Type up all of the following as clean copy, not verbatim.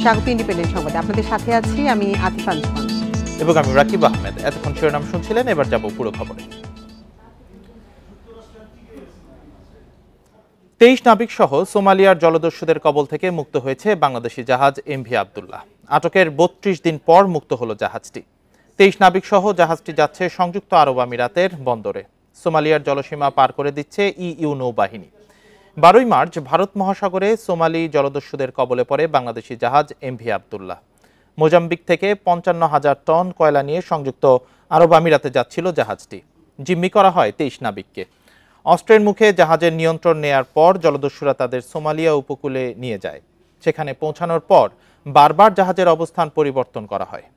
স্বাগত ইন্ডিপেন্ডেন্ট সংবাদে। আপনাদের সাথে আছি আমি আতিফা আঞ্জুমান এবং আমি রাকিব আহমেদ। এতক্ষণ শিরোনাম শুনছিলেন, এবার যাব পুরো খবরে। 23 নাবিক সহ সোমালিয়ার জলদস্যুদের কবল থেকে মুক্ত হয়েছে বাংলাদেশি জাহাজ এমভি আব্দুল্লাহ। আটকের 32 দিন পর মুক্ত হলো জাহাজটি। 23 নাবিক সহ জাহাজটি যাচ্ছে সংযুক্ত আরব আমিরাতের বন্দরে। সোমালিয়ার জলসীমা পার করে দিচ্ছে ইইউ নৌবাহিনী। 12 মার্চ ভারত মহাসাগরে সোমালি জলদস্যুদের কবলে পড়ে বাংলাদেশি জাহাজ এমভি আব্দুল্লাহ। মোজাম্বিক থেকে 55,000 টন কয়লা নিয়ে সংযুক্ত আরব আমিরাতে যাচ্ছিল জাহাজটি। জিম্মি করা হয় 23 নাবিককে। অস্ত্রের মুখে জাহাজের নিয়ন্ত্রণ নেয়ার পর জলদস্যুরা তাদের সোমালিয়া উপকূলে নিয়ে যায়। সেখানে পৌঁছানোর পর বারবার জাহাজের অবস্থান পরিবর্তন করা হয়।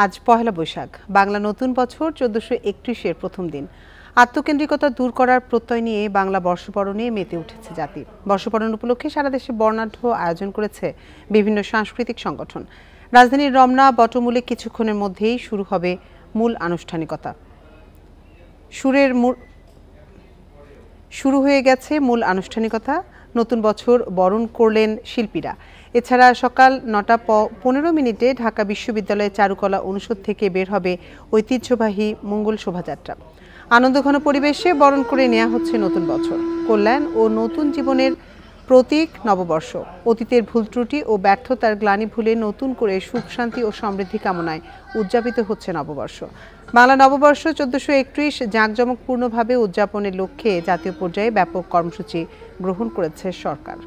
আজ পহেলা বৈশাখ, বাংলা নতুন বছর 1431-এর প্রথম দিন। আত্মকেন্দ্রিকতা দূর করার প্রত্যয় নিয়ে বাংলা বর্ষবরণে মেতে উঠেছে জাতি। বর্ষবরণ উপলক্ষে সারা দেশে বর্ণাঢ্য আয়োজন করেছে বিভিন্ন সাংস্কৃতিক সংগঠন। রাজধানীর রমনা বটমূলে কিছুক্ষণের মধ্যেই শুরু হবে মূল আনুষ্ঠানিকতা। শুরু হয়ে গেছে মূল আনুষ্ঠানিকতা। নতুন বছর বরণ করলেন শিল্পীরা। এছাড়া সকাল 9:15 ঢাকা বিশ্ববিদ্যালয়ের চারুকলা অনুষদ থেকে বের হবে ঐতিহ্যবাহী মঙ্গল শোভাযাত্রা। আনন্দঘন পরিবেশে বরণ করে নেওয়া হচ্ছে নতুন বছর। কল্যাণ ও নতুন জীবনের প্রতীক নববর্ষ। অতীতের ভুল ত্রুটি ও ব্যর্থতার গ্লানি ভুলে নতুন করে সুখ শান্তি ও সমৃদ্ধি কামনায় উদযাপিত হচ্ছে নববর্ষ। বাংলা নববর্ষ 1431 জাঁকজমকপূর্ণভাবে উদযাপনের লক্ষ্যে জাতীয় পর্যায়ে ব্যাপক কর্মসূচি গ্রহণ করেছে সরকার।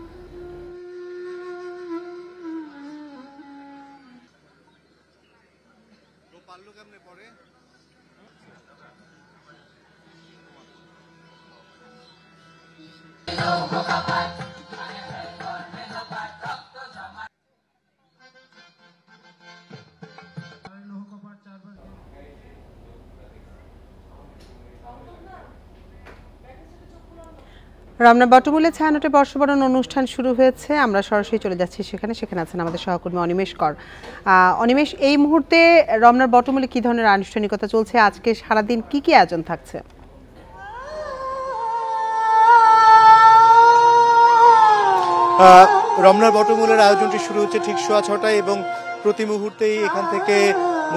রমনা বটমূলে ছায়ানটে বর্ষবরণ অনুষ্ঠান শুরু হয়েছে। আমরা সরাসরি চলে যাচ্ছি সেখানে আছেন আমাদের সহকর্মী অনিমেষ কর। অনিমেষ, এই মুহূর্তে রমনার বটমূলে কি ধরনের আনুষ্ঠানিকতা চলছে? আজকে সারাদিন কি কি আয়োজন থাকছে? রমনার বটমূলের আয়োজনটি শুরু হচ্ছে ঠিক 6:15 এবং প্রতি মুহূর্তেই এখান থেকে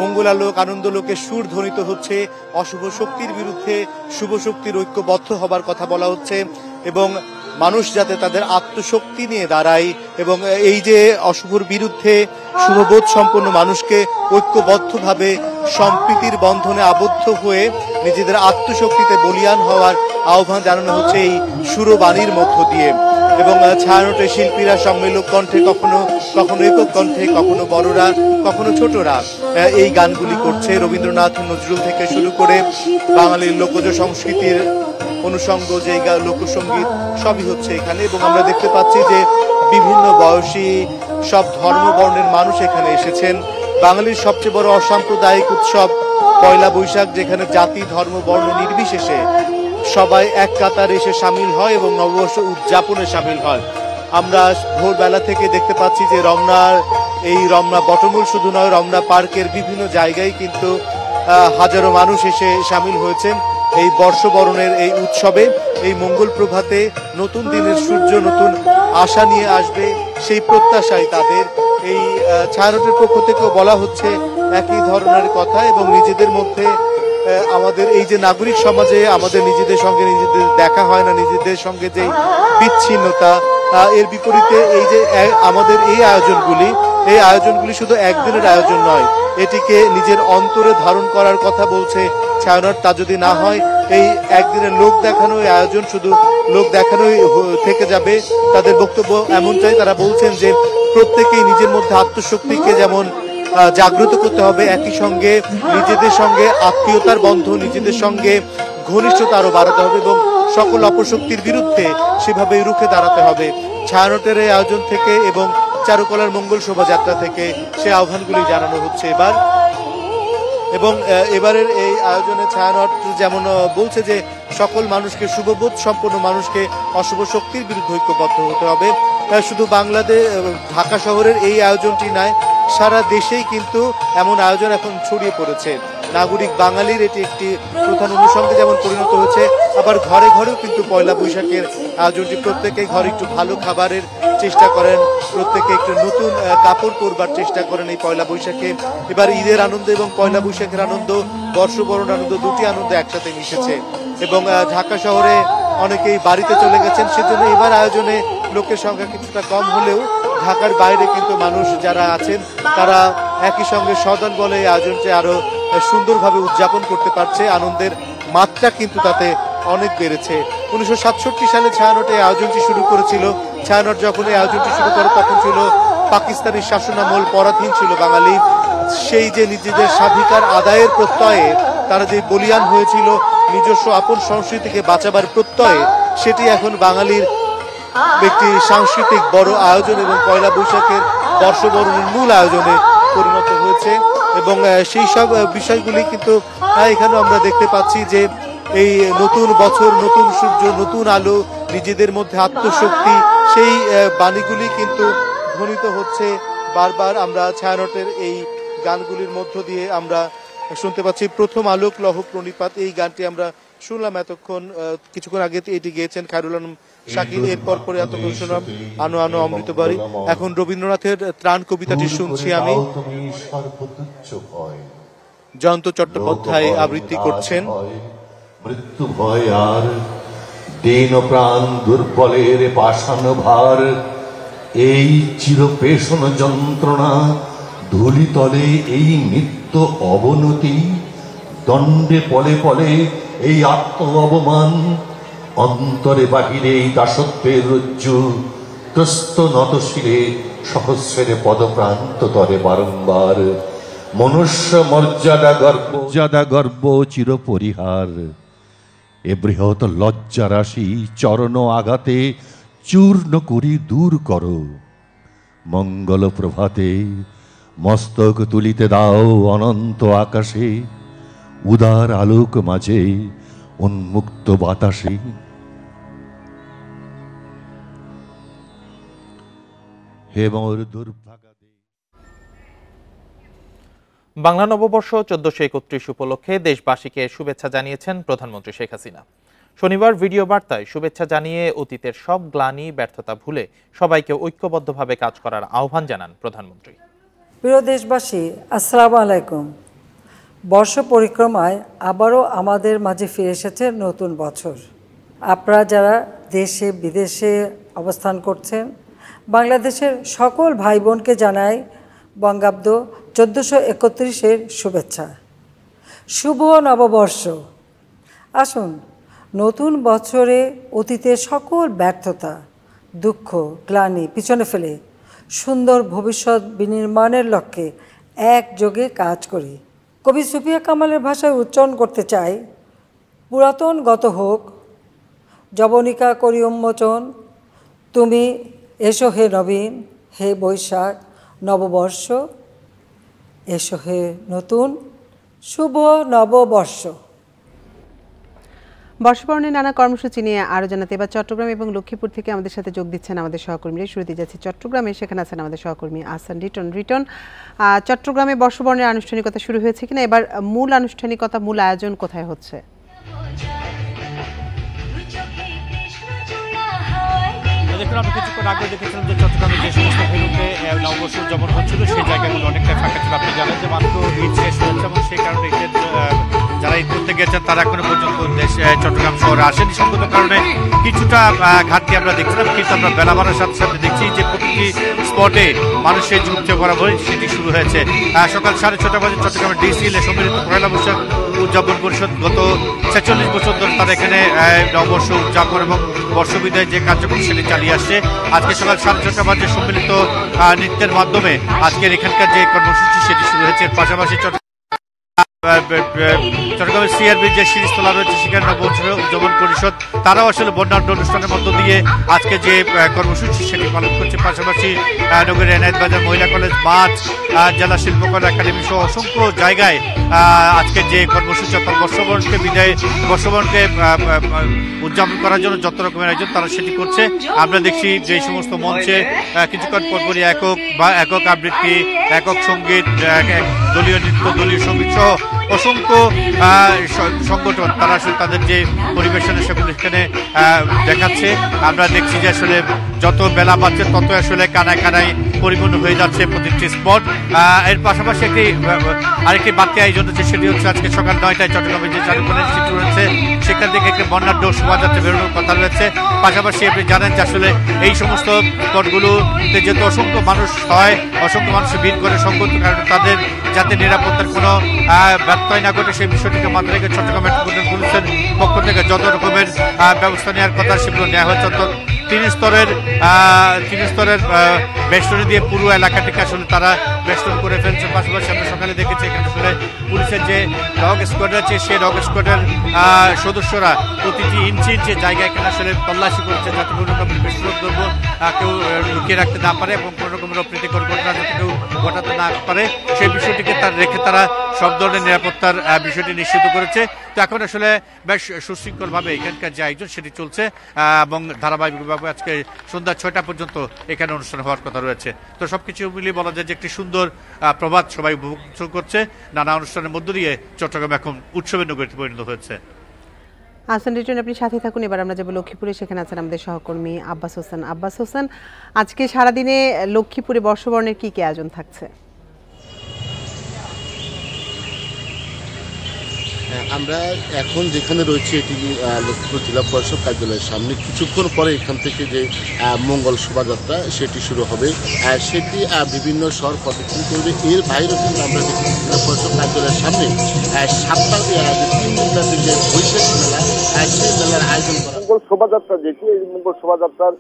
মঙ্গলালোক আনন্দলোকের সুর ধ্বনিত হচ্ছে। অশুভ শক্তির বিরুদ্ধে শুভ শক্তির ঐক্যবদ্ধ হবার কথা বলা হচ্ছে এবং মানুষ যাতে তাদের আত্মশক্তি নিয়ে দাঁড়ায় এবং এই যে অশুভর বিরুদ্ধে শুভবোধ সম্পন্ন মানুষকে ঐক্যবদ্ধভাবে সম্প্রীতির বন্ধনে আবদ্ধ হয়ে নিজেদের আত্মশক্তিতে বলিয়ান হওয়ার আহ্বান জানানো হচ্ছে এই সুরবাণীর মধ্য দিয়ে। এবং ছায়ানটে শিল্পীরা সম্মিলিত কণ্ঠে, কখনো কখনো একক কণ্ঠে, কখনো বড়রা, কখনো ছোটরা এই গানগুলি করছে। রবীন্দ্রনাথ, নজরুল থেকে শুরু করে বাঙালির লোকজ সংস্কৃতির অনুষঙ্গ যে লোকসঙ্গীত সবই হচ্ছে এখানে। এবং আমরা দেখতে পাচ্ছি যে বিভিন্ন বয়সী সব ধর্ম বর্ণের মানুষ এখানে এসেছেন। বাঙালির সবচেয়ে বড় অসাম্প্রদায়িক উৎসব পয়লা বৈশাখ, যেখানে জাতি ধর্ম বর্ণ নির্বিশেষে সবাই এক কাতারে এসে সামিল হয় এবং নববর্ষ উদযাপনে সামিল হয়। আমরা ভোরবেলা থেকে দেখতে পাচ্ছি যে রমনা বটমূল শুধু নয়, রমনা পার্কের বিভিন্ন জায়গায় কিন্তু হাজারো মানুষ এসে সামিল হয়েছেন এই বর্ষবরণের এই উৎসবে। এই মঙ্গল প্রভাতে নতুন দিনের সূর্য নতুন আশা নিয়ে আসবে, সেই প্রত্যাশাই তাদের। এই ছায়ানটের পক্ষ থেকেও বলা হচ্ছে একই ধরনের কথা এবং নিজেদের মধ্যে আমাদের এই যে নাগরিক সমাজে আমাদের নিজেদের সঙ্গে নিজেদের দেখা হয় না, নিজেদের সঙ্গে যে বিচ্ছিন্নতা, এর বিপরীতে এই যে আমাদের এই আয়োজনগুলি শুধু একদিনের আয়োজন নয়, এটিকে নিজের অন্তরে ধারণ করার কথা বলছে ছায়ানট। তা যদি না হয় এই একদিনের লোক দেখানো এই আয়োজন শুধু লোক দেখানোই থেকে যাবে। তাদের বক্তব্য এমনটাই, তারা বলছেন যে প্রত্যেকেই নিজের মধ্যে আত্মশক্তিকে যেমন জাগ্রত করতে হবে, একই সঙ্গে নিজেদের সঙ্গে আত্মীয়তার বন্ধন, নিজেদের সঙ্গে ঘনিষ্ঠতা আরো বাড়াতে হবে এবং সকল অপশক্তির বিরুদ্ধে সেভাবেই রুখে দাঁড়াতে হবে। ছায়ানটের এই আয়োজন থেকে এবং চারুকলার মঙ্গল শোভাযাত্রা থেকে সে আহ্বানগুলি জানানো হচ্ছে। এবার এবং এবারের এই আয়োজনে ছায়ানট যেমন বলছে যে সকল মানুষকে, শুভবোধ সম্পন্ন মানুষকে অশুভ শক্তির বিরুদ্ধে ঐক্যবদ্ধ হতে হবে। শুধু বাংলাদেশ, ঢাকা শহরের এই আয়োজনটি নয়, সারা দেশেই কিন্তু এমন আয়োজন এখন ছড়িয়ে পড়েছে। নাগরিক বাঙালির এটি একটি প্রধান অনুষঙ্গে যেমন পরিণত হয়েছে, আবার ঘরে ঘরেও কিন্তু পয়লা বৈশাখের আয়োজনটি, প্রত্যেকে ঘরে একটু ভালো খাবারের চেষ্টা করেন, প্রত্যেকে একটু নতুন কাপড় পরবার চেষ্টা করেন এই পয়লা বৈশাখে। এবার ঈদের আনন্দ এবং পয়লা বৈশাখের আনন্দ, বর্ষবরণ আনন্দ, দুটি আনন্দ একসাথে মিশেছে। এবং ঢাকা শহরে অনেকেই বাড়িতে চলে গেছেন, সেজন্য এবার আয়োজনে লোকের সংখ্যা কিছুটা কম হলেও ঢাকার বাইরে কিন্তু মানুষ যারা আছেন তারা একই সঙ্গে সদল বলে এই আয়োজনটি আরো সুন্দরভাবে উদযাপন করতে পারছে। আনন্দের মাত্রা কিন্তু তাতে অনেক বেড়েছে। 1967 সালে ছায়ানট এই আয়োজনটি শুরু করেছিল। ছায়ানট যখন এই আয়োজনটি শুরু করে তখন ছিল পাকিস্তানি শাসনামল, পরাধীন ছিল বাঙালি। সেই যে নিজেদের স্বাধিকার আদায়ের প্রত্যয়ে তারা যে বলিয়ান হয়েছিল, নিজস্ব আপন সংস্কৃতিকে বাঁচাবার প্রত্যয়ে, সেটি এখন বাঙালির একটি সাংস্কৃতিক বড় আয়োজন এবং পয়লা বৈশাখের বর্ষবরণের মূল আয়োজনে পরিণত হয়েছে। এবং সেই সব বিষয়গুলি কিন্তু এখানে আমরা দেখতে পাচ্ছি যে এই নতুন বছর, নতুন সূর্য, নতুন আলো, নিজেদের মধ্যে আত্মশক্তি, সেই বাণীগুলি কিন্তু ধ্বনিত হচ্ছে বারবার। আমরা ছায়ানটের এই গানগুলির মধ্য দিয়ে আমরা শুনতে পাচ্ছি। প্রথম আলোক লহ প্রণিপাত, এই গানটি আমরা শুনলাম এতক্ষণ, কিছুক্ষণ আগে এটি গেয়েছেন খায়রুল আলম শাকিল। এরপর পরে এতক্ষণ শুনলাম আনো আনো অমৃতবাড়ি। এখন রবীন্দ্রনাথের ত্রাণ কবিতাটি শুনছি আমি, জয়ন্ত চট্টোপাধ্যায় আবৃত্তি করছেন। মৃত্যু ভয় আর দীন প্রাণ দুর্বলের পাষাণ ভার, এই চিরপেষণ যন্ত্রণা, ধূলিতলে এই নিত্য অবনতি, দণ্ডে পলে পলে এই আত্ম অবমান, অন্তরে বাহিরে এই দাসত্বের রজ্জু, ত্রস্ত নতশিরে সহস্রের পদপ্রান্ত তরে বারংবার, মনুষ্য মর্যাদা গর্ব চিরপরিহার, এ বৃহৎ লজ্জা রাশি চরণ আঘাতে চূর্ণ করি দূর করো, মঙ্গল প্রভাতে মস্তক তুলিতে দাও অনন্ত আকাশে, উদার আলোক মাঝে উন্মুক্ত বাতাসে। হে মোর দুর্ভাগা। বাংলা নববর্ষ 1431 উপলক্ষে দেশবাসীকে শুভেচ্ছা জানিয়েছেন প্রধানমন্ত্রী শেখ হাসিনা। শনিবার ভিডিও বার্তায় শুভেচ্ছা জানিয়ে অতীতের সব গ্লানি, ব্যর্থতা ভুলে সবাইকে ঐক্যবদ্ধভাবে কাজ করার আহ্বান জানান প্রধানমন্ত্রী। প্রিয় দেশবাসী, আসসালামু আলাইকুম। বর্ষ পরিক্রমায় আবারও আমাদের মাঝে ফিরে এসেছে নতুন বছর। আপনারা যারা দেশে বিদেশে অবস্থান করছেন, বাংলাদেশের সকল ভাই বোনকে জানাই বঙ্গাব্দ 1431-এর শুভেচ্ছা। শুভ নববর্ষ। আসুন নতুন বছরে অতীতের সকল ব্যর্থতা, দুঃখ, গ্লানি পিছনে ফেলে সুন্দর ভবিষ্যৎ বিনির্মাণের লক্ষ্যে একযোগে কাজ করি। কবি সুফিয়া কামালের ভাষায় উচ্চারণ করতে চাই, পুরাতন গত হোক, যবনিকা করি উন্মোচন, তুমি এসো হে নবীন, হে বৈশাখ নববর্ষ, এসো হে নতুন শুভ নববর্ষ। বর্ষবরণের নানা কর্মসূচি নিয়ে আরো জানাতে এবার চট্টগ্রাম এবং লক্ষ্মীপুর থেকে আমাদের সাথে যোগ দিচ্ছেন আমাদের সহকর্মীরা। শুরুতে যাচ্ছি চট্টগ্রামে, সেখানে আছেন আমাদের সহকর্মী আহসান রিটন। চট্টগ্রামে বর্ষবরণের আনুষ্ঠানিকতা শুরু হয়েছে কিনা, এবার মূল আনুষ্ঠানিকতা, মূল আয়োজন কোথায় হচ্ছে? দেখুন, আমরা কিছুক্ষণ আগে দেখেছিলাম যে চট্টগ্রামে যে সমস্ত ভেন্যুতে নববর্ষ উদযাপন হচ্ছিল সেই জায়গাগুলো অনেকটা ফাঁকা ছিল। আপনি জানেন যে মাত্র ঈদ শেষ হয়েছে এবং সেই কারণে ঈদের যারা ঈদ করতে গেছেন তারা এখনো পর্যন্ত চট্টগ্রাম শহরে আসেনি। সঙ্গত কারণে কিছুটা ঘাটতি আমরা দেখছিলাম, কিন্তু আমরা বেলা বাড়ার সাথে সাথে দেখছি যে প্রতিটি স্পটে মানুষের যে উৎসব করা হয় সেটি শুরু হয়েছে। সকাল 6:30 বাজে চট্টগ্রামের ডিসিএলে সম্মিলিত পয়লা বৈশাখ উদযাপন পরিষদ গত 46 বছর ধরে তারা এখানে নববর্ষ উদযাপন এবং বর্ষবিদায় যে কার্যক্রম সেটি চালিয়ে আসছে। আজকে সকাল 6:30 বাজে সম্মিলিত নৃত্যের মাধ্যমে আজকের এখানকার যে কর্মসূচি সেটি শুরু হয়েছে। এর পাশাপাশি চট্টগ্রামের সিআরবি যে শীর্ষতলা রয়েছে সেখানে নবউজ্জীবন পরিষদ তারাও আসলে বর্ণাঢ্য অনুষ্ঠানের মধ্য দিয়ে আজকে যে কর্মসূচি সেটি পালন করছে। পাশাপাশি নগরের এনায়েতবাজার মহিলা কলেজ, মাঠ, জেলা শিল্পকলা একাডেমি সহ অসংখ্য জায়গায় আজকে যে কর্মসূচি অর্থাৎ বর্ষবরণকে উদযাপন করার জন্য যত রকমের আয়োজন তারা সেটি করছে। আমরা দেখছি যে এই সমস্ত মঞ্চে কিছুক্ষণ পরপরই একক আবৃত্তি, একক সঙ্গীত, দলীয় নৃত্য, দলীয় সঙ্গীত সহ অসংখ্য সংগঠন তারা আসলে তাদের যে পরিবেশনা সেগুলো এখানে দেখাচ্ছে। আমরা দেখছি যে আসলে যত বেলা বাড়ছে তত আসলে কানায় কানায় পরিপূর্ণ হয়ে যাচ্ছে প্রতিটি স্পট। এর পাশাপাশি আরেকটি বাড়তি আয়োজন হচ্ছে, সেটি হচ্ছে আজকে সকাল 9টায় চট্টগ্রামে যে চারুকলা ইনস্টিটিউট রয়েছে সেখান থেকে একটি বর্ণাঢ্য শোভাযাত্রা বেরোনোর কথা রয়েছে। পাশাপাশি আপনি জানেন যে আসলে এই সমস্ত স্পটগুলোতে যেহেতু অসংখ্য মানুষ হয়, অসংখ্য মানুষ ভিড় করে সংগত কারণে তাদের যাতে নিরাপত্তার কোনো ব্যত্যয় না ঘটে সেই বিষয়টিকে মাথায় রেখে চট্টগ্রাম মেট্রোপলিটন পুলিশের পক্ষ থেকে যত রকমের ব্যবস্থা নেওয়ার কথা সেগুলো নেওয়া হয়েছে। তিন স্তরের বেষ্টনী দিয়ে পুরো এলাকাটিকে আসলে তারা বেষ্টন করে ফেলছে। পাশাপাশি আমরা সকালে দেখেছি এখানে আসলে পুলিশের যে ডগ স্কোয়াড আছে সেই ডগ স্কোয়াডের সদস্যরা প্রতিটি ইঞ্চি জায়গায় এখানে আসলে তল্লাশি করছে যাতে কোনো রকমের বিস্ফোরক দ্রব্য কেউ লুকিয়ে রাখতে না পারে এবং কোনো রকমের অপ্রীতিকর ঘটনা যাতে কেউ ঘটাতে না পারে সেই বিষয়টিকে রেখে তারা সব ধরনের নিরাপত্তার বিষয়টি নিশ্চিত করেছে। তো এখন আসলে বেশ সুশৃঙ্খলভাবে এখানকার যে আয়োজন সেটি চলছে এবং ধারাবাহিকভাবে আজকে সন্ধ্যা 6টা পর্যন্ত এখানে অনুষ্ঠান হওয়ার কথা রয়েছে। তো সবকিছু মিলিয়ে বলা যায় যে একটি সুন্দর প্রভাত সবাই উপভোগ করছে। নানা অনুষ্ঠানের মধ্য দিয়ে চট্টগ্রাম এখন উৎসবের নগরীতে পরিণত হয়েছে। আহসান রিটন, আপনি সাথে থাকুন। এবার আমরা যাবো লক্ষ্মীপুরে, সেখানে আছেন আমাদের সহকর্মী আব্বাস হোসেন। আব্বাস হোসেন, আজকে সারাদিনে লক্ষ্মীপুরে বর্ষবরণের কি কি আয়োজন থাকছে? আমরা এখন যেখানে রয়েছে এটি লক্ষ্মীপুর জেলা পরিষদ কার্যালয়ের সামনে। কিছুক্ষণ পরে এখান থেকে যে মঙ্গল শোভাযাত্রা সেটি শুরু হবে, সেটি বিভিন্ন শহর প্রদক্ষিণ করবে। এর বাইরেও কিন্তু আমরা দেখি জেলা পরিষদ কার্যালয়ের সামনে 7টা 3 দিনব্যাপী যে বৈশাখী মেলা সেই মেলার আয়োজন করা। মঙ্গল শোভাযাত্রা যেটি, এই মঙ্গল শোভাযাত্রার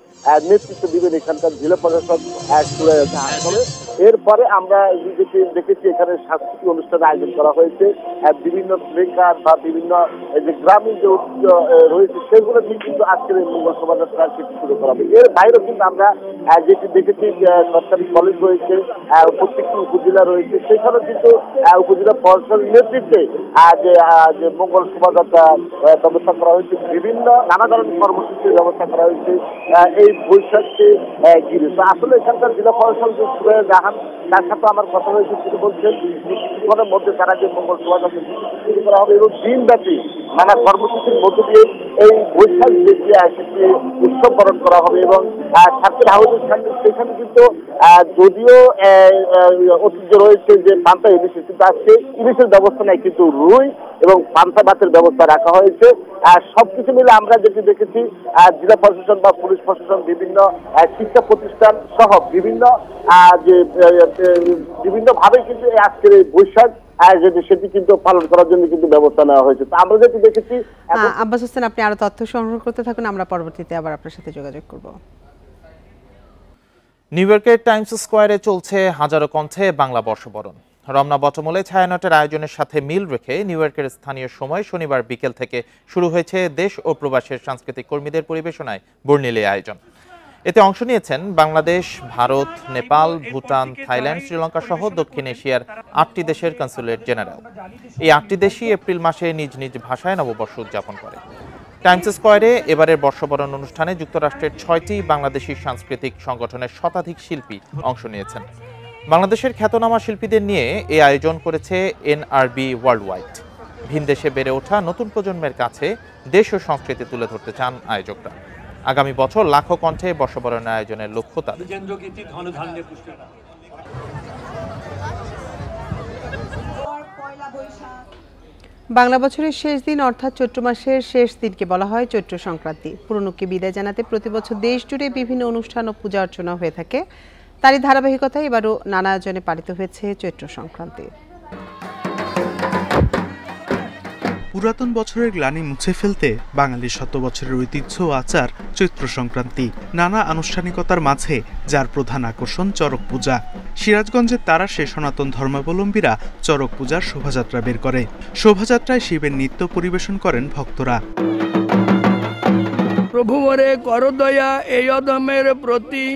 নেতৃত্ব দিবেন এখানকার জেলা প্রশাসক আসলে। এরপরে আমরা দেখেছি এখানে সাংস্কৃতিক অনুষ্ঠানের আয়োজন করা হয়েছে। বিভিন্ন বেকার বা বিভিন্ন যে গ্রামীণ যে ঐতিহ্য রয়েছে সেগুলো দিয়ে কিন্তু আজকের এই মঙ্গল শোভাযাত্রা সেটি শুরু করা হবে। এর বাইরেও কিন্তু আমরা যেটি দেখেছি সরকারি কলেজ রয়েছে, প্রত্যেকটি উপজেলা রয়েছে, সেখানেও কিন্তু উপজেলা প্রশাসনের নেতৃত্বে যে মঙ্গল শোভাযাত্রা ব্যবস্থা করা হয়েছে। বিভিন্ন নানা ধরনের কর্মসূচির ব্যবস্থা করা হয়েছে এই বৈশাখকে ঘিরে। তো আসলে এখানকার জেলা প্রশাসন যে সুরায় জাহান, তার সাথে আমার কথা হয়েছে, তিনি বলছেন কিছুক্ষণের মধ্যে তারা যে মঙ্গল শোভাযাত্রা শুরু করা হবে এবং দিনব্যাপী নানা কর্মসূচির মধ্য দিয়ে এই বৈশাখ যেটি সেটি উৎসব পালন করা হবে। এবং ছাত্রের হাউসের সামনে সেখানে কিন্তু যদিও ঐতিহ্য রয়েছে যে পান্তা ইলিশের, কিন্তু আজকে ইলিশের ব্যবস্থা নেই, কিন্তু রুই এবং পান্তা ভাতের ব্যবস্থা রাখা হয়েছে। সবকিছু মিলে আমরা যেটি দেখেছি জেলা প্রশাসন বা পুলিশ প্রশাসন, বিভিন্ন শিক্ষা প্রতিষ্ঠান সহ বিভিন্নভাবে কিন্তু আজকের এই বৈশাখ সেটি কিন্তু পালন করার জন্য কিন্তু ব্যবস্থা নেওয়া হয়েছে। তো আমরা যেটি দেখেছি। আব্বাস হোসেন, আপনি আরো তথ্য সংগ্রহ করতে থাকুন, আমরা পরবর্তীতে আবার আপনার সাথে যোগাযোগ করব। নিউ ইয়র্কের টাইমস স্কোয়ারে চলছে হাজারো কণ্ঠে বাংলা বর্ষবরণ। রমনা বটমূলে ছায়ানটের আয়োজনের সাথে মিল রেখে নিউ ইয়র্কের স্থানীয় সময় শনিবার বিকেল থেকে শুরু হয়েছে দেশ ও প্রবাসের সাংস্কৃতিক কর্মীদের পরিবেশনায় বর্ণিল আয়োজন। এতে অংশ নিয়েছেন বাংলাদেশ, ভারত, নেপাল, ভুটান, থাইল্যান্ড, শ্রীলঙ্কা সহ দক্ষিণ এশিয়ার 8টি দেশের কনসুলেট জেনারেল। এই 8টি দেশই এপ্রিল মাসে নিজ নিজ ভাষায় নববর্ষ উদযাপন করে। টাইমস স্কোয়ারে এবারের বর্ষবরণ অনুষ্ঠানে যুক্তরাষ্ট্রের 6টি বাংলাদেশি সাংস্কৃতিক সংগঠনের শতাধিক শিল্পী অংশ নিয়েছেন। বাংলাদেশের খ্যাতনামা শিল্পীদের নিয়ে এই আয়োজন করেছে NRB ওয়ার্ল্ড ওয়াইড। ভিনদেশে বেড়ে ওঠা নতুন প্রজন্মের কাছে দেশ ও সংস্কৃতি তুলে ধরতে চান আয়োজকরা। আগামী বছর লাখো কণ্ঠে বর্ষবরণের আয়োজনের লক্ষ্য তাদের। বাংলা বছরের শেষ দিন অর্থাৎ চৈত্র মাসের শেষ দিনকে বলা হয় চৈত্র সংক্রান্তি। পুরনোকে বিদায় জানাতে প্রতিবছর দেশ জুড়ে বিভিন্ন অনুষ্ঠান ও পূজা অর্চনা হয়ে থাকে। তারই ধারাবাহিকতায় এবারও নানা আয়োজনে পালিত হয়েছে চৈত্র সংক্রান্তি। পুরাতন বছরের গ্লানি মুছে ফেলতে বাঙালির শত বছরের ঐতিহ্য ও আচার চৈত্র সংক্রান্তি। নানা আনুষ্ঠানিকতার মাঝে যার প্রধান আকর্ষণ চড়ক পূজা। সিরাজগঞ্জের তারাশে সনাতন ধর্মাবলম্বীরা চড়ক পূজার শোভাযাত্রা বের করে। শোভাযাত্রায় শিবের নৃত্য পরিবেশন করেন ভক্তরা। প্রভু মরে কর দয়া এই অধমের প্রতি।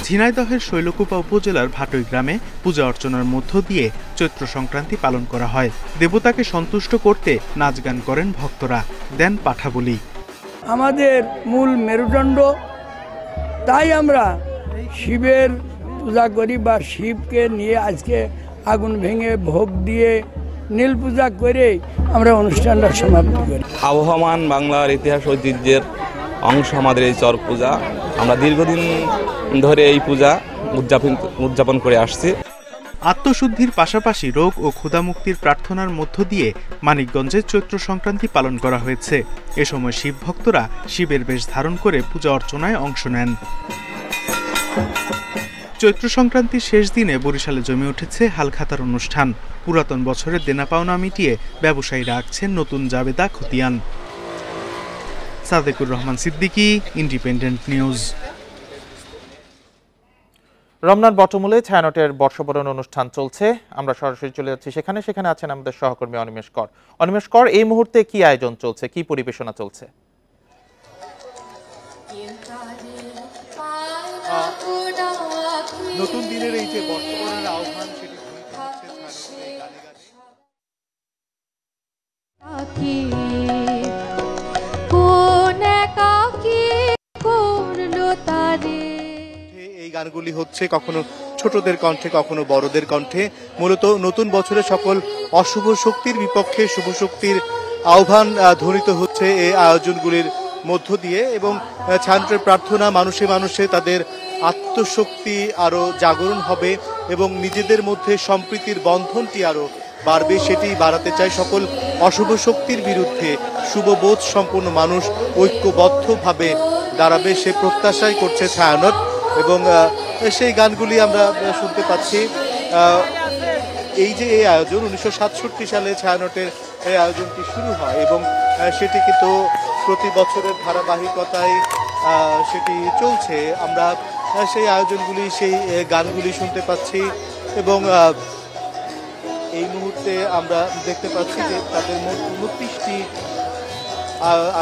ঝিনাইদহের শৈলকুপা উপজেলার ভাটই গ্রামে পূজা অর্চনার মধ্য দিয়ে চৈত্র সংক্রান্তি পালন করা হয়। দেবতাকে সন্তুষ্ট করতে নাচ গান করেন ভক্তরা, দেন পাঠা বলি। আমাদের মূল মেরুদণ্ড, তাই আমরা শিবের পূজা করি বা শিবকে নিয়ে আজকে আগুন ভেঙে ভোগ দিয়ে নীল পূজা করে আমরা অনুষ্ঠানটা সমাপ্তি করি। আবহমান বাংলার ইতিহাস ঐতিহ্যের অংশ আমাদের এই চড়ক পূজা। আমরা দীর্ঘদিন ধরে এই পূজা উদযাপন করে আসছি। আত্মশুদ্ধির পাশাপাশি রোগ ও ক্ষুধামুক্তির প্রার্থনার মধ্য দিয়ে মানিকগঞ্জে চৈত্র সংক্রান্তি পালন করা হয়েছে। এ সময় শিব ভক্তরা শিবের বেশ ধারণ করে পূজা অর্চনায় অংশ নেন। চৈত্র সংক্রান্তির শেষ দিনে বরিশালে জমে উঠেছে হালখাতার অনুষ্ঠান। পুরাতন বছরের দেনা পাওনা মিটিয়ে ব্যবসায়ীরা আঁকছেন নতুন জাবেদা খতিয়ান। Sadekur Rahman Siddiqui, Independent News. রমনার বটমূলে ছায়ানটের বর্ষবরণ অনুষ্ঠান চলছে। আমরা সরাসরি চলে যাচ্ছি সেখানে আছেন আমাদের সহকর্মী অনিমেষ কর। অনিমেষ কর, এই মুহূর্তে কি আয়োজন চলছে, কি পরিবেশনা চলছে? নতুন দিনের এই যে বর্ষবরণের আহ্বান, সেটি এই গানগুলি হচ্ছে কখনো ছোটদের কণ্ঠে, কখনো বড়দের কণ্ঠে। মূলত নতুন বছরে সকল অশুভ শক্তির বিপক্ষে শুভ শক্তির আহ্বান ধ্বনিত হচ্ছে এই আয়োজনগুলির মধ্য দিয়ে। এবং ছায়ানটের প্রার্থনা, মানুষে মানুষে তাদের আত্মশক্তি আরো জাগরণ হবে এবং নিজেদের মধ্যে সম্প্রীতির বন্ধনটি আরো বাড়বে, সেটি বাড়াতে চায়। সকল অশুভ শক্তির বিরুদ্ধে শুভবোধ সম্পন্ন মানুষ ঐক্যবদ্ধভাবে দাঁড়াবে, সে প্রত্যাশাই করছে ছায়ানট। এবং সেই গানগুলি আমরা শুনতে পাচ্ছি। এই যে এই আয়োজন 1967 সালে ছায়ানটের এই আয়োজনটি শুরু হয় এবং সেটি কিন্তু প্রতি বছরের ধারাবাহিকতায় সেটি চলছে। আমরা সেই আয়োজনগুলি, সেই গানগুলি শুনতে পাচ্ছি এবং এই মুহূর্তে আমরা দেখতে পাচ্ছি যে তাদের মোট 29টি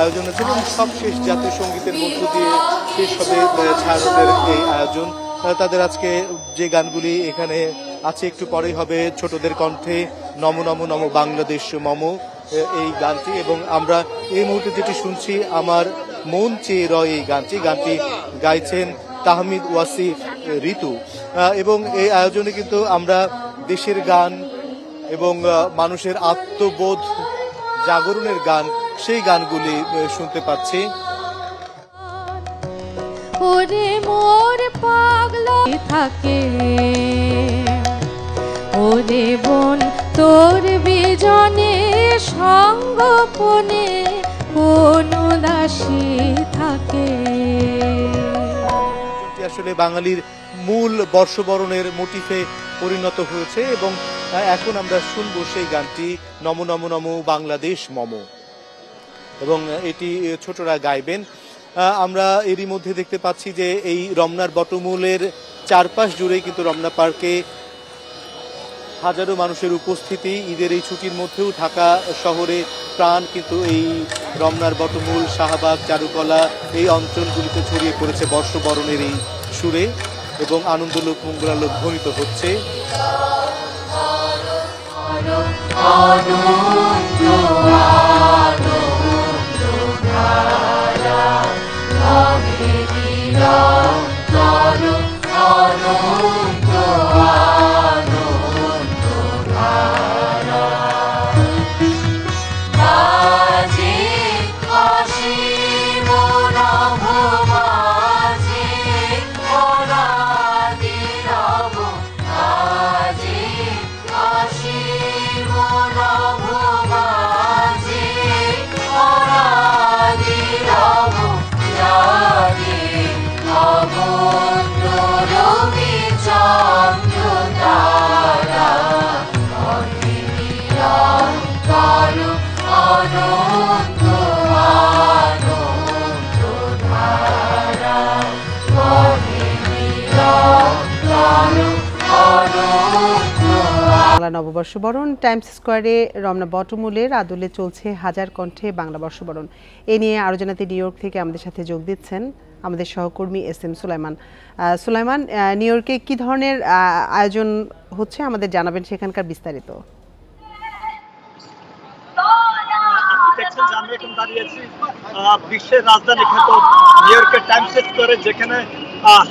আয়োজন আছে এবং সবশেষ জাতীয় সঙ্গীতের মধ্য দিয়ে শেষ হবে ছায়ানটের এই আয়োজন। তাদের আজকে যে গানগুলি এখানে আছে, একটু পরেই হবে ছোটদের কণ্ঠে নম নম নম বাংলাদেশ মম এই গানটি। এবং আমরা এই মুহূর্তে যেটি শুনছি, আমার মন চেয়ে রয়, এই গানটি গাইছেন তাহমিদ ওয়াসিফ ঋতু। এবং এই আয়োজনে কিন্তু আমরা দেশের গান এবং মানুষের আত্মবোধ জাগরণের গান, সেই গানগুলি শুনতে পাচ্ছি। ওরে মোর পাগলা থাকে, ওরে বোন তোর বিজনে সঙ্গপনে কোন দাসী থাকে। আসলে বাঙালির মূল বর্ষবরণের মোটিফে পরিণত হয়েছে এবং এখন আমরা শুনবো সেই গানটি নম নম নম বাংলাদেশ মম, এবং এটি ছোটরা গাইবেন। আমরা এরই মধ্যে দেখতে পাচ্ছি যে এই রমনার বটমূলের চারপাশ জুড়ে কিন্তু রমনা পার্কে হাজারো মানুষের উপস্থিতি। ঈদের এই ছুটির মধ্যেও ঢাকা শহরে প্রাণ কিন্তু এই রমনার বটমূল, শাহবাগ, চারুকলা এই অঞ্চলগুলিতে ছড়িয়ে পড়েছে বর্ষবরণের এই সুরে এবং আনন্দলোক মঙ্গলালোক ধ্বনিত হচ্ছে। বাংলা নববর্ষ বরণ। টাইমস স্কোয়ারে রমনা বটমূলের আদলে চলছে হাজার কণ্ঠে বাংলা বর্ষবরণ। এ নিয়ে আরও জানাতে নিউ ইয়র্ক থেকে আমাদের সাথে যোগ দিচ্ছেন আমাদের সহকর্মী SM সুলাইমান। সুলাইমান, নিউ ইয়র্কে কি ধরনের আয়োজন হচ্ছে আমাদের জানাবেন সেখানকার বিস্তারিত। দেখছেন যে আমরা এখন দাঁড়িয়েছি বিশ্বের রাজধানী খ্যাত নিউ ইয়র্কের টাইমস স্কোয়ারে, যেখানে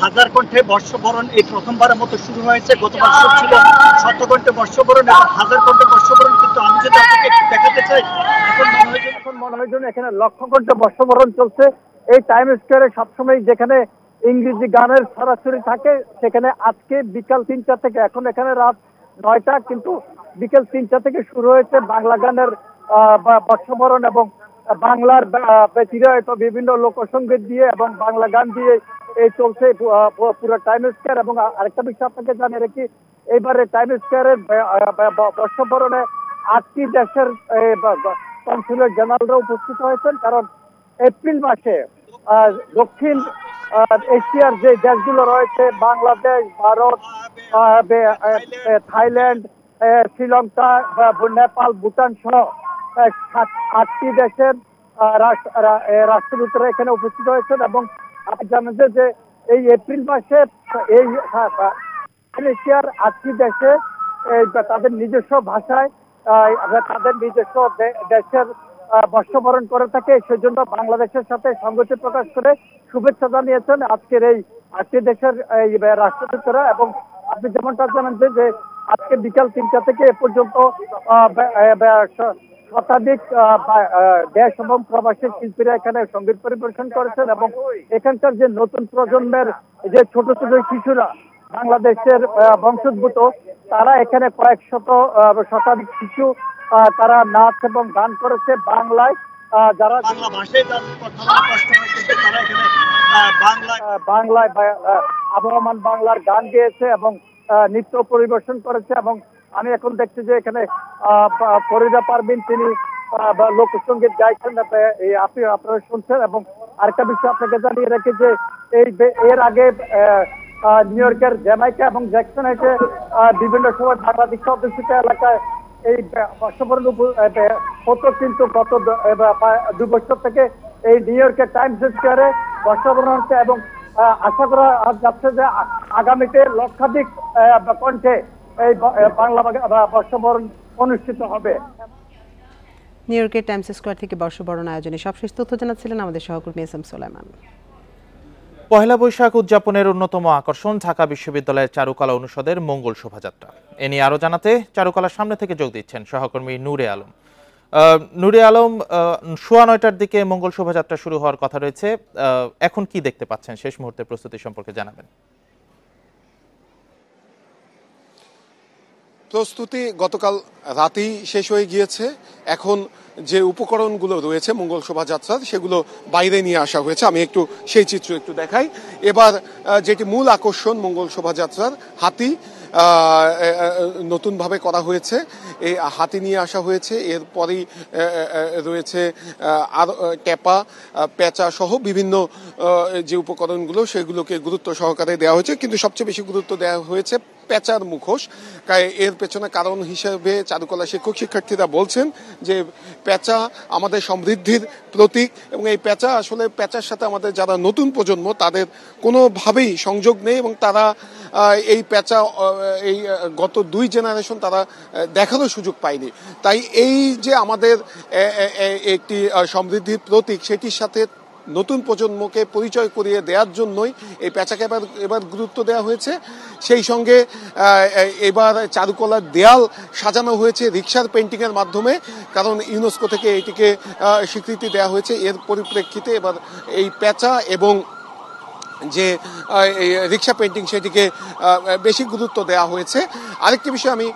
হাজার কণ্ঠে বর্ষবরণ এই প্রথমবারের মতো শুরু হয়েছে। গতবার ছিল 100 কণ্ঠে বর্ষবরণ, এবং হাজার কণ্ঠে বর্ষবরণ। কিন্তু আমি যদি আপনাকে একটু দেখাতে চাই, এখন মনে হয় যেন এখানে লক্ষ কণ্ঠে বর্ষবরণ চলছে। এই টাইমস স্কোয়ারে সবসময় যেখানে ইংরেজি গানের ছড়াছড়ি থাকে, সেখানে আজকে বিকাল 3টা থেকে, এখন এখানে রাত 9টা, কিন্তু বিকেল 3টা থেকে শুরু হয়েছে বাংলা গানের বর্ষবরণ, এবং বাংলার ব্যতিরিক্ত বিভিন্ন লোকসঙ্গীত দিয়ে এবং বাংলা গান দিয়ে এই চলছে পুরো টাইমস স্কোয়ার। এবং আরেকটা বিষয় আপনাকে জানিয়ে রাখি, এইবারে টাইমস স্কোয়ারের বর্ষবরণে 8টি দেশের কনসুলেট জেনারেলরা উপস্থিত হয়েছেন, কারণ এপ্রিল মাসে দক্ষিণ এশিয়ার যে দেশগুলো রয়েছে, বাংলাদেশ, ভারত, থাইল্যান্ড, শ্রীলঙ্কা, নেপাল, ভুটান সহ 8টি দেশের রাষ্ট্রদূতরা এখানে উপস্থিত হয়েছেন। এবং আপনি জানেন যে এই এপ্রিল মাসে এই এশিয়ার 8টি দেশে তাদের নিজস্ব ভাষায় তাদের নিজস্ব দেশের বর্ষবরণ করে থাকে। সেজন্য বাংলাদেশের সাথে সংগতি প্রকাশ করে শুভেচ্ছা জানিয়েছেন আজকের এই 8টি দেশের রাষ্ট্রদূতরা। এবং আপনি যেমনটা জানেন যে আজকে বিকাল 3টা থেকে এ পর্যন্ত শতাধিক দেশ এবং প্রবাসী শিল্পীরা এখানে সঙ্গীত পরিবেশন করেছেন। এবং এখানকার যে নতুন প্রজন্মের যে ছোট ছোট শিশুরা বাংলাদেশের বংশোদ্ভূত, তারা এখানে শতাধিক শিশু তারা নাচ এবং গান করেছে বাংলায়। যারা বাংলা ভাষায় বাংলায় আবহমান বাংলার গান গেয়েছে এবং নৃত্য পরিবেশন করেছে। এবং আমি এখন দেখছি যে এখানে ফরিদা পারভিন, তিনি লোকসঙ্গীত গাইছেন, আপনারা শুনছেন। এবং আরেকটা বিষয় আপনাকে জানিয়ে রাখি যে এর আগে নিউ ইয়র্কের জ্যামাইকা এবং জ্যাকসনহাইটে বিভিন্ন সময় বাংলাদেশ অধ্যুষিত এলাকায় এই বর্ষবরণ হতো, কিন্তু গত 2 বছর থেকে এই নিউ ইয়র্কের টাইমস স্কোয়ারে বর্ষবরণ হচ্ছে। এবং আশা করা যাচ্ছে যে আগামীতে লক্ষাধিক কণ্ঠে এই বাংলা বর্ষবরণ অনুষ্ঠিত হবে। নিউ ইয়র্কের টাইমস স্কোয়ার থেকে বর্ষবরণ আয়োজনে সবশেষ তথ্য জানাচ্ছিলেন আমাদের সহকর্মী SM সুলাইমান। পহেলা বৈশাখ উদযাপনের অন্যতম আকর্ষণ ঢাকা বিশ্ববিদ্যালয়ের চারুকলা অনুষদের মঙ্গল শোভাযাত্রা। এ নিয়ে আরো জানাতে চারুকলার সামনে থেকে যোগ দিচ্ছেন সহকর্মী নূরে আলম। নূরে আলম, 9:15টার দিকে মঙ্গল শোভাযাত্রা শুরু হওয়ার কথা রয়েছে, এখন কি দেখতে পাচ্ছেন? শেষ মুহূর্তের প্রস্তুতি সম্পর্কে জানাবেন। প্রস্তুতি গতকাল রাতেই শেষ হয়ে গিয়েছে। এখন যে উপকরণগুলো রয়েছে মঙ্গল শোভাযাত্রার, সেগুলো বাইরে নিয়ে আসা হয়েছে। আমি একটু সেই চিত্র একটু দেখাই। এবার যেটি মূল আকর্ষণ মঙ্গল শোভাযাত্রার, হাতি নতুনভাবে করা হয়েছে, এই হাতি নিয়ে আসা হয়েছে। এরপরেই রয়েছে আর টেপা, পেঁচা সহ বিভিন্ন যে উপকরণগুলো, সেগুলোকে গুরুত্ব সহকারে দেওয়া হয়েছে। কিন্তু সবচেয়ে বেশি গুরুত্ব দেওয়া হয়েছে পেঁচার মুখোশ। এর পেছনে কারণ হিসেবে চারুকলা শিক্ষক শিক্ষার্থীরা বলছেন যে পেঁচা আমাদের সমৃদ্ধির প্রতীক, এবং এই পেঁচা আসলে পেঁচার সাথে আমাদের যারা নতুন প্রজন্ম তাদের কোনোভাবেই সংযোগ নেই, এবং তারা এই পেঁচা এই গত 2 জেনারেশন তারা দেখারও সুযোগ পায়নি। তাই এই যে আমাদের একটি সমৃদ্ধির প্রতীক, সেটির সাথে নতুন প্রজন্মকে পরিচয় করিয়ে দেওয়ার জন্যই এই পেঁচাকে এবার গুরুত্ব দেওয়া হয়েছে। সেই সঙ্গে এবার চারুকলার দেয়াল সাজানো হয়েছে রিক্সার পেন্টিংয়ের মাধ্যমে, কারণ ইউনেস্কো থেকে এটিকে স্বীকৃতি দেওয়া হয়েছে। এর পরিপ্রেক্ষিতে এবার এই পেঁচা এবং যে রিক্সা পেন্টিং সেটিকে বেশি গুরুত্ব দেওয়া হয়েছে। আরেকটি বিষয় আমি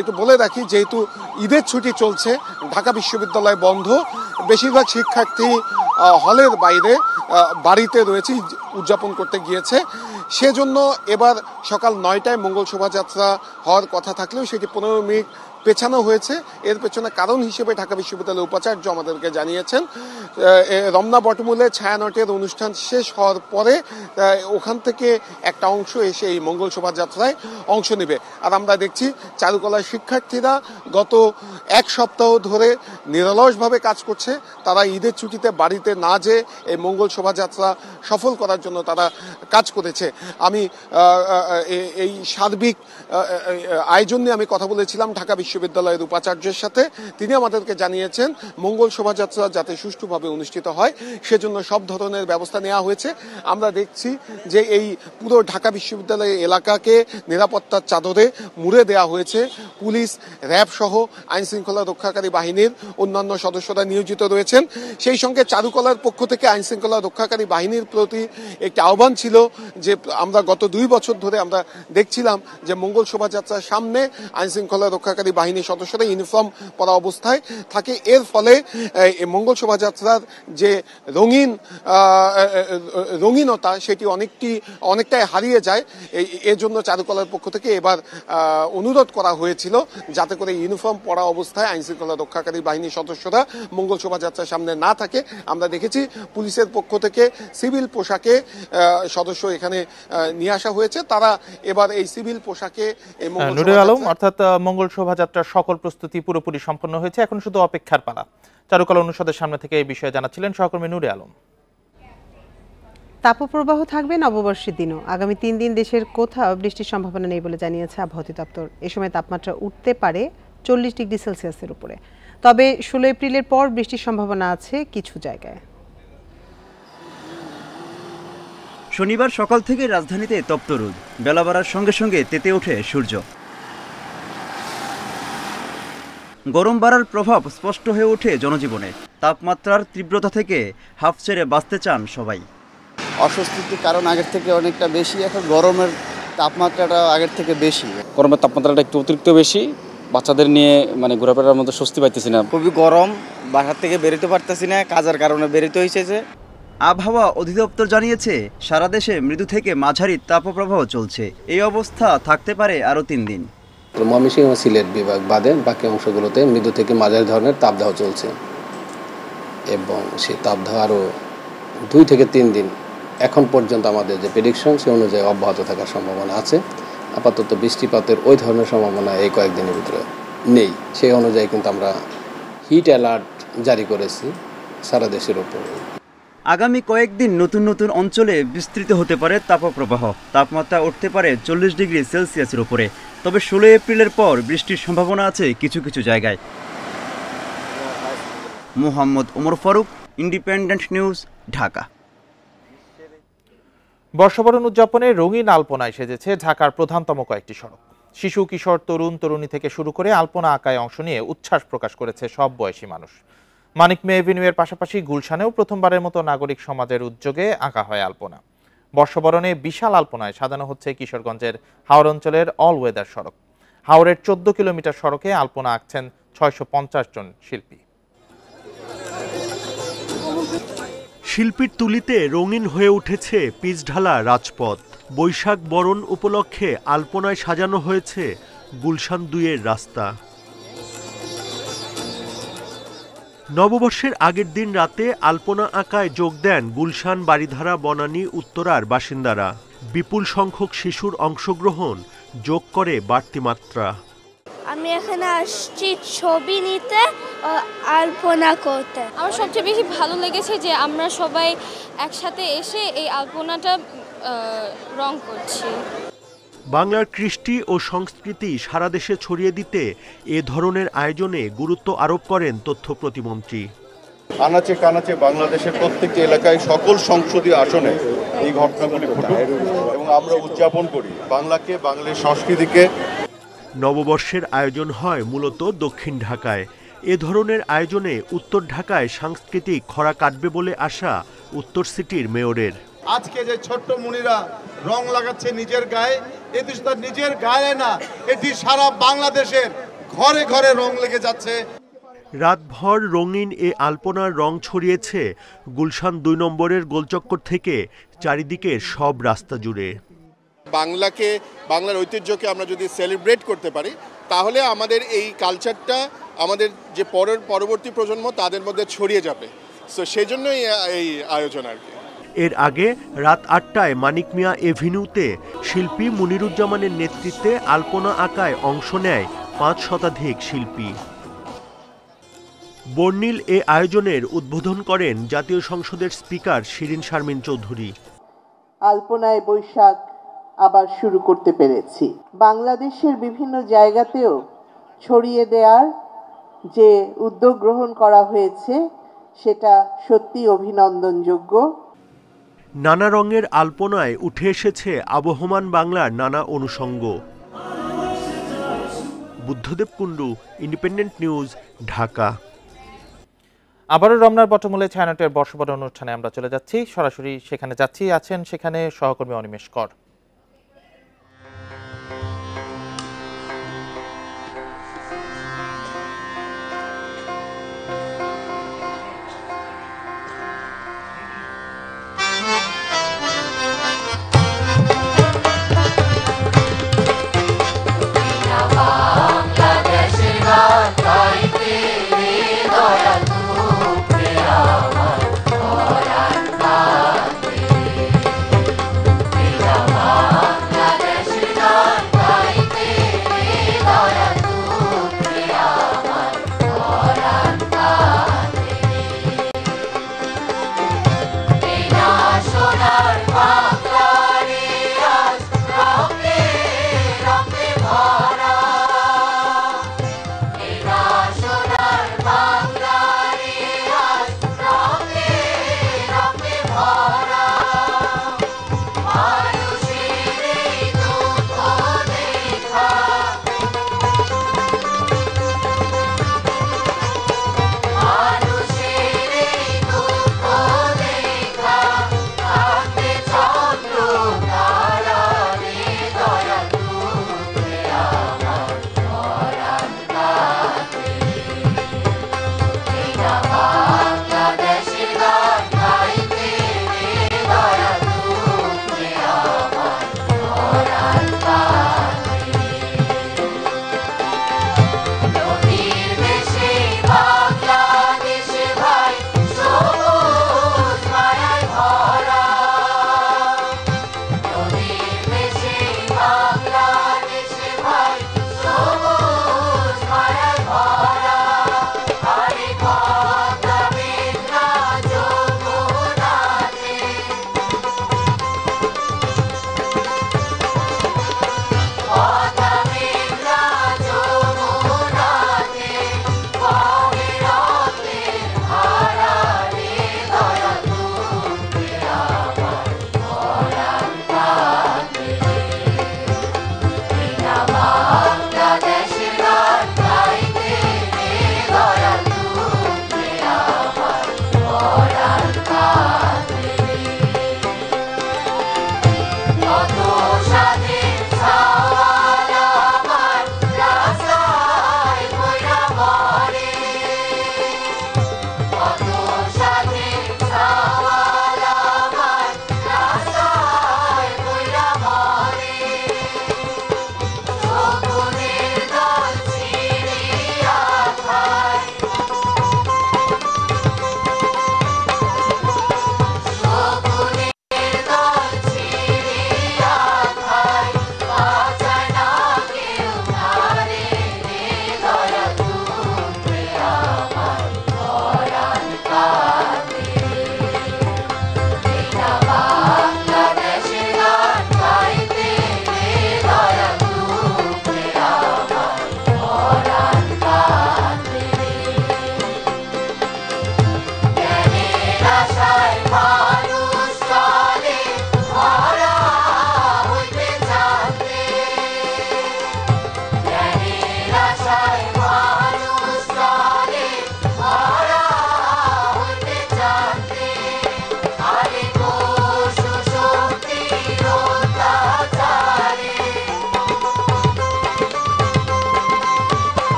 একটু বলে রাখি, যেহেতু ঈদের ছুটি চলছে, ঢাকা বিশ্ববিদ্যালয় বন্ধ, বেশিরভাগ শিক্ষার্থী হলের বাইরে বাড়িতে রয়েছে, উদযাপন করতে গিয়েছে। সেজন্য এবার সকাল 9টায় মঙ্গল শোভাযাত্রা হওয়ার কথা থাকলেও সেটি 15 মিনিট পেছানো হয়েছে। এর পেছনে কারণ হিসেবে ঢাকা বিশ্ববিদ্যালয়ের উপাচার্য আমাদেরকে জানিয়েছেন রমনা বটমূলে ছায়ানটের অনুষ্ঠান শেষ হওয়ার পরে ওখান থেকে একটা অংশ এসে এই মঙ্গল শোভাযাত্রায় অংশ নেবে। আর আমরা দেখছি চারুকলার শিক্ষার্থীরা গত এক সপ্তাহ ধরে নিরলসভাবে কাজ করছে। তারা ঈদের ছুটিতে বাড়িতে না যেয়ে এই মঙ্গল শোভাযাত্রা সফল করার জন্য তারা কাজ করেছে। আমি এই সার্বিক আয়োজন নিয়ে আমি কথা বলেছিলাম ঢাকা বিশ্ববিদ্যালয়ের উপাচার্যের সাথে। তিনি আমাদেরকে জানিয়েছেন মঙ্গল শোভাযাত্রা যাতে সুষ্ঠুভাবে অনুষ্ঠিত হয় সেজন্য সব ধরনের ব্যবস্থা নেওয়া হয়েছে। আমরা দেখছি যে এই পুরো ঢাকা বিশ্ববিদ্যালয় এলাকাকে নিরাপত্তার চাদরে মুড়ে দেওয়া হয়েছে। পুলিশ, র্যাব সহ আইন শৃঙ্খলা রক্ষাকারী বাহিনীর অন্যান্য সদস্যরা নিয়োজিত রয়েছেন। সেই সঙ্গে চারুকলার পক্ষ থেকে আইন শৃঙ্খলা রক্ষাকারী বাহিনীর প্রতি একটি আহ্বান ছিল যে আমরা গত 2 বছর ধরে আমরা দেখছিলাম যে মঙ্গল শোভাযাত্রার সামনে আইন শৃঙ্খলা রক্ষাকারী বাহিনীর সদস্যরা ইউনিফর্ম পরা অবস্থায় থাকে। এর ফলে মঙ্গল শোভাযাত্রার যে রঙিনতা সেটি অনেকটাই হারিয়ে যায়। এর জন্য চারুকলার পক্ষ থেকে এবার অনুরোধ করা হয়েছিল যাতে করে ইউনিফর্ম পরা অবস্থায় আইন শৃঙ্খলা রক্ষাকারী বাহিনীর সদস্যরা মঙ্গল শোভাযাত্রার সামনে না থাকে। আমরা দেখেছি পুলিশের পক্ষ থেকে সিভিল পোশাকে সদস্য এখানে নিয়ে আসা হয়েছে। তারা এবার এই সিভিল পোশাকে নুরুল আলম, অর্থাৎ মঙ্গল শোভাযাত্রার সকল প্রস্তুতি পুরোপুরি সম্পন্ন হয়েছে, এখন শুধু অপেক্ষার পালা। চারুকলা অনুষদের সামনে থেকে এই বিষয়ে জানাচ্ছিলেন সহকর্মী নুরুল আলম। তাপপ্রবাহ থাকবে নববর্ষের দিনও। আগামী 3 দিন দেশের কোথাও বৃষ্টির সম্ভাবনা নেই বলে জানিয়েছে আবহাওয়া অধিদপ্তর। এ সময় তাপমাত্রা উঠতে পারে 40 ডিগ্রি সেলসিয়াসের উপরে। তবে 16 এপ্রিলের পর বৃষ্টির সম্ভাবনা আছে কিছু জায়গায়। শনিবার সকাল থেকে রাজধানীতে তপ্ত রোদ, বেলা বাড়ার সঙ্গে সঙ্গে তেতে ওঠে সূর্য। গরম বাড়ার প্রভাব স্পষ্ট হয়ে ওঠে জনজীবনে। তাপমাত্রার তীব্রতা থেকে হাফ ছেড়ে বাঁচতে চান সবাই। অস্বস্তির কারণ আগের থেকে অনেকটা বেশি, এখন গরমের তাপমাত্রাটা আগের থেকে বেশি। গরমের তাপমাত্রাটা একটু অতিরিক্ত বেশি, বাচ্চাদের নিয়ে ঘোরাফেরার মধ্যে স্বস্তি পাইতেছি না। খুবই গরম, বাসার থেকে বেরোতে পারতেছি না, কাজের কারণে বেরোতে হয়েছে। আবহাওয়া অধিদপ্তর জানিয়েছে সারা দেশে মৃদু থেকে মাঝারি তাপপ্রবাহ চলছে। এই অবস্থা থাকতে পারে আরও 3 দিন। ময়মনসিংহ ও সিলেট বিভাগ বাদে বাকি অংশগুলোতে মৃদু থেকে মাঝারি ধরনের তাপদাহ চলছে এবং সেই তাপদাহ আরও 2 থেকে 3 দিন এখন পর্যন্ত আমাদের যে প্রেডিকশন সে অনুযায়ী অব্যাহত থাকার সম্ভাবনা আছে। আপাতত বৃষ্টিপাতের ওই ধরনের সম্ভাবনা এই কয়েকদিনের ভিতরে নেই। সেই অনুযায়ী কিন্তু আমরা হিট অ্যালার্ট জারি করেছি সারা দেশের উপর। আগামী কয়েকদিন নতুন নতুন অঞ্চলে বিস্তৃত হতে পারে তাপপ্রবাহ। তাপমাত্রা উঠতে পারে 40 ডিগ্রি সেলসিয়াসের উপরে। তবে 16 এপ্রিলের পর বৃষ্টির সম্ভাবনা আছে কিছু কিছু জায়গায়। Mohammad Omar Faruk, independent news, Dhaka. বর্ষবরণ উদযাপনে রঙিন আলপনায় সেজেছে ঢাকার প্রধানতম কয়েকটি সড়ক। শিশু, কিশোর, তরুণ, তরুণী থেকে শুরু করে আলপনা আঁকায় অংশ নিয়ে উচ্ছ্বাস প্রকাশ করেছে সব বয়সী মানুষ। মানিক মে এভিনিউয়ের পাশাপাশি গুলশানেও প্রথমবারের মতো নাগরিক সমাজের উদ্যোগে আঁকা হয় আলপনা। বর্ষবরণে বিশাল আলপনায় সাজানো হচ্ছে কিশোরগঞ্জের হাওর অঞ্চলের অল ওয়েদার সড়ক। হাওরের 14 কিলোমিটার সড়কে আলপনা আঁকছেন 650 জন শিল্পী। শিল্পীর তুলিতে রঙিন হয়ে উঠেছে পিচঢালা রাজপথ। বৈশাখ বরণ উপলক্ষে আলপনায় সাজানো হয়েছে গুলশান 2-এর রাস্তা। নববর্ষের আগের দিন রাতে আলপনা আঁকায় যোগ দেন গুলশান, বারিধারা, বনানী, উত্তরার বাসিন্দারা। বিপুল সংখ্যক শিশুর অংশগ্রহণ যোগ করে বাড়তি মাত্রা। আমি এখানে আসছি ছবি নিতে ও আলপনা করতে। আমার সবচেয়ে বেশি ভালো লেগেছে যে আমরা সবাই একসাথে এসে এই আলপনাটা রং করছি। বাংলার কৃষ্টি ও সংস্কৃতি সারা দেশে ছড়িয়ে দিতে এ ধরনের আয়োজনে গুরুত্ব আরোপ করেন তথ্য প্রতিমন্ত্রী। আনাচে কানাচে বাংলাদেশের প্রত্যেকটি এলাকায় সকল সংসদীয় আসনে এই ঘটনাগুলি ঘটে এবং আমরা উদযাপন করি বাংলাকে, বাংলার সংস্কৃতিকে। নববর্ষের আয়োজন হয় মূলত দক্ষিণ ঢাকায়। এ ধরনের আয়োজনে উত্তর ঢাকায় সাংস্কৃতিক খরা কাটবে বলে আশা উত্তর সিটির মেয়রের। আজকে যে ছোট্ট মুনিরা রং লাগাচ্ছে নিজের গায়ে, এটি তার নিজের গায়ে না, এটি সারা বাংলাদেশের ঘরে ঘরে রং লেগে যাচ্ছে। রাতভর রঙিন এ আলপনার রং ছড়িয়েছে গুলশান 2 নম্বরের গোলচক্কর থেকে চারিদিকের সব রাস্তা জুড়ে। বাংলার ঐতিহ্যকে আমরা যদি সেলিব্রেট করতে পারি, তাহলে আমাদের এই কালচারটা আমাদের যে পরবর্তী প্রজন্ম তাদের মধ্যে ছড়িয়ে যাবে। সো সেই জন্যই এই আয়োজন আর কি। এর আগে রাত ৮টায় মানিক মিয়া এভিনিউতে শিল্পী মুনিরুজ্জামানের নেতৃত্বে আলপনা আঁকায় অংশ নেয় ৫ শতাধিক শিল্পী। বর্ণিল এ আয়োজনের উদ্বোধন করেন জাতীয় সংসদের স্পিকার শিরিন শারমিন চৌধুরী। আলপনায় বৈশাখ আবার শুরু করতে পেরেছি। বাংলাদেশের বিভিন্ন জায়গাতেও ছড়িয়ে দেওয়ার যে উদ্যোগ গ্রহণ করা হয়েছে সেটা সত্যি অভিনন্দনযোগ্য। নানা রঙের আলপনায় উঠে এসেছে আবহমান বাংলার নানা অনুষঙ্গ। Buddhadeb Kundu, independent news, Dhaka. আবারও রমনার বটমূলে ছায়ানটের বর্ষবরণ অনুষ্ঠানে আমরা চলে যাচ্ছি, সরাসরি সেখানে যাচ্ছি। আছেন সেখানে সহকর্মী অনিমেষ কর। Bye.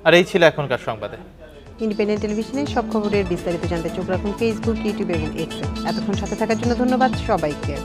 আর এই ছিল এখনকার সংবাদে। ইন্ডিপেন্ডেন্ট টেলিভিশনের সব খবরের বিস্তারিত জানতে চোখ রাখুন ফেসবুক, ইউটিউব এবং এক্সে। এতক্ষণ সাথে থাকার জন্য ধন্যবাদ সবাইকে।